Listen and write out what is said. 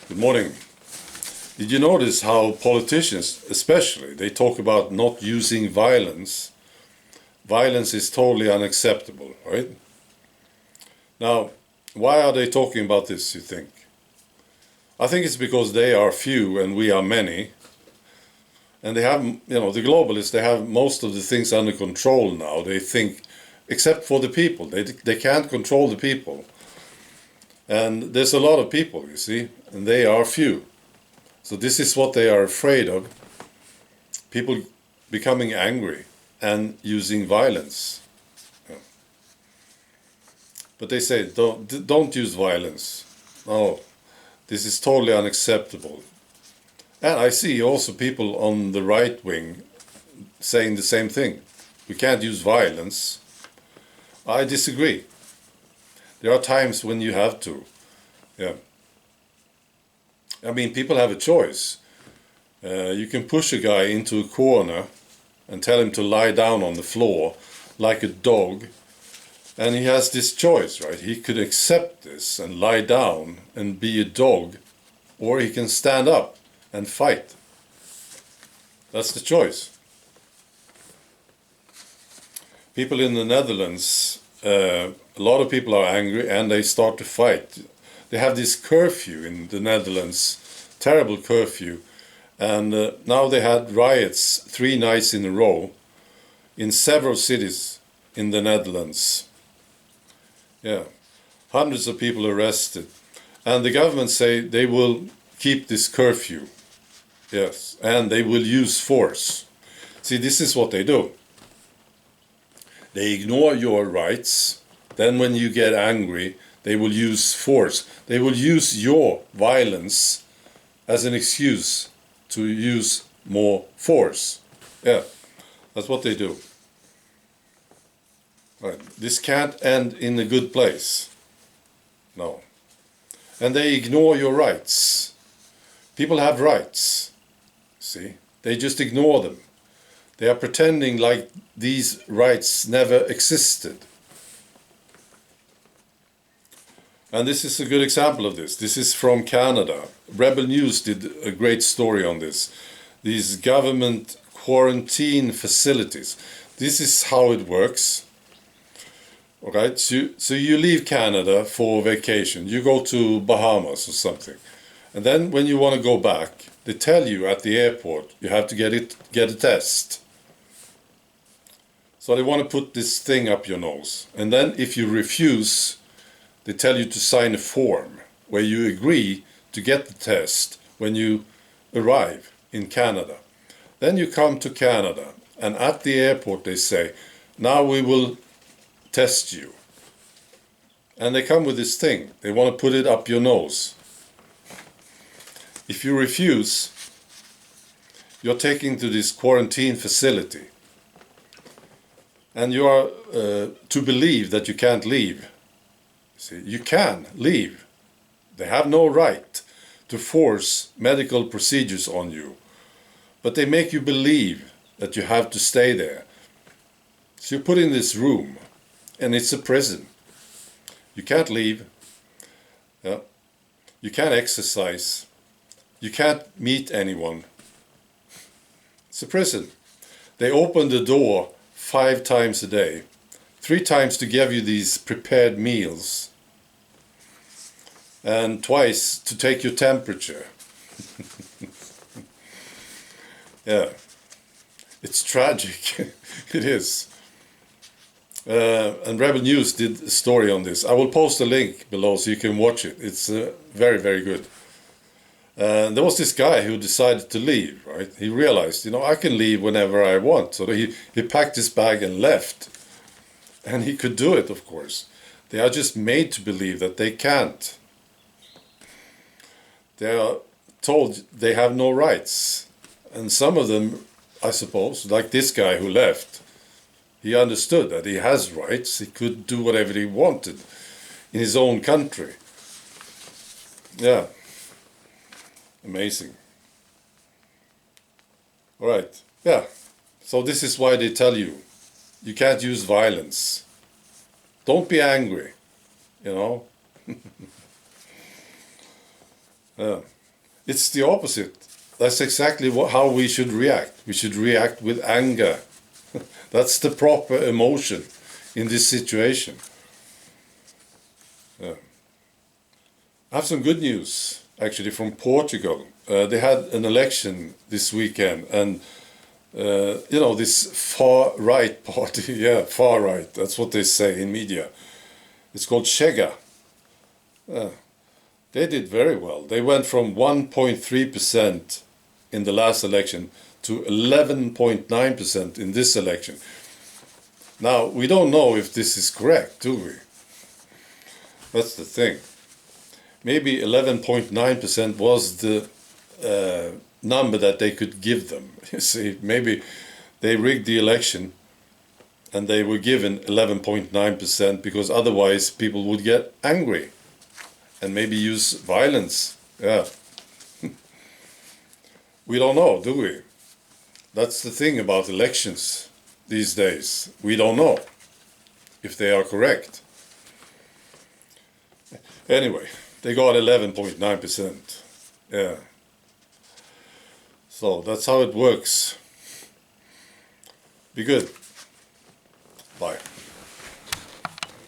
Good morning. Did you notice how politicians, especially, they talk about not using violence? Violence is totally unacceptable, right? Now, why are they talking about this, you think? I think it's because they are few and we are many. And they have, the globalists, they have most of the things under control now. They think, except for the people, they can't control the people. And there's a lot of people, you see, and they are few. So this is what they are afraid of. People becoming angry and using violence. Yeah. But they say, don't use violence. No, this is totally unacceptable. And I see also people on the right wing saying the same thing. We can't use violence. I disagree. There are times when you have to. Yeah. I mean, people have a choice. You can push a guy into a corner and tell him to lie down on the floor like a dog. And he has this choice, right? He could accept this and lie down and be a dog, or he can stand up and fight. That's the choice. People in the Netherlands, a lot of people are angry and they start to fight. They have this curfew in the Netherlands, terrible curfew. And now they had riots 3 nights in a row in several cities in the Netherlands. Yeah, hundreds of people arrested. And the government say they will keep this curfew. Yes, and they will use force. See, this is what they do. They ignore your rights. Then when you get angry, they will use force. They will use your violence as an excuse to use more force. Yeah, that's what they do. Right. This can't end in a good place. No. And they ignore your rights. People have rights. See? They just ignore them. They are pretending like these rights never existed. And this is a good example of this. This is from Canada. Rebel News did a great story on this. These government quarantine facilities. This is how it works. Alright, so you leave Canada for vacation. You go to Bahamas or something. And then when you want to go back, they tell you at the airport you have to get a test. So they want to put this thing up your nose. And then if you refuse, they tell you to sign a form where you agree to get the test when you arrive in Canada. Then you come to Canada, and at the airport they say, now we will test you. And they come with this thing. They want to put it up your nose. If you refuse, you're taken to this quarantine facility. And you are to believe that you can't leave. See, you can leave. They have no right to force medical procedures on you. But they make you believe that you have to stay there. So you're put in this room, and it's a prison. You can't leave. Yeah. You can't exercise. You can't meet anyone. It's a prison. They open the door 5 times a day. 3 times to give you these prepared meals. And twice to take your temperature. Yeah. It's tragic. It is. And Rebel News did a story on this. I will post a link below so you can watch it. It's very, very good. There was this guy who decided to leave, right? He realized, I can leave whenever I want. So he packed his bag and left. And he could do it, of course. They are just made to believe that they can't. They are told they have no rights. And some of them, I suppose, like this guy who left, he understood that he has rights. He could do whatever he wanted in his own country. Yeah. Amazing. All right. Yeah. So this is why they tell you, you can't use violence. Don't be angry, Yeah. It's the opposite. That's exactly how we should react. We should react with anger. That's the proper emotion in this situation. Yeah. I have some good news, actually, from Portugal. They had an election this weekend, and this far-right party, yeah, far-right, that's what they say in media. It's called Chega. They did very well. They went from 1.3% in the last election to 11.9% in this election. Now, we don't know if this is correct, do we? That's the thing. Maybe 11.9% was the number that they could give them. You see, maybe they rigged the election and they were given 11.9% because otherwise people would get angry and maybe use violence. Yeah. We don't know, do we? That's the thing about elections these days. We don't know if they are correct. Anyway, they got 11.9%. Yeah. So that's how it works. Be good. Bye.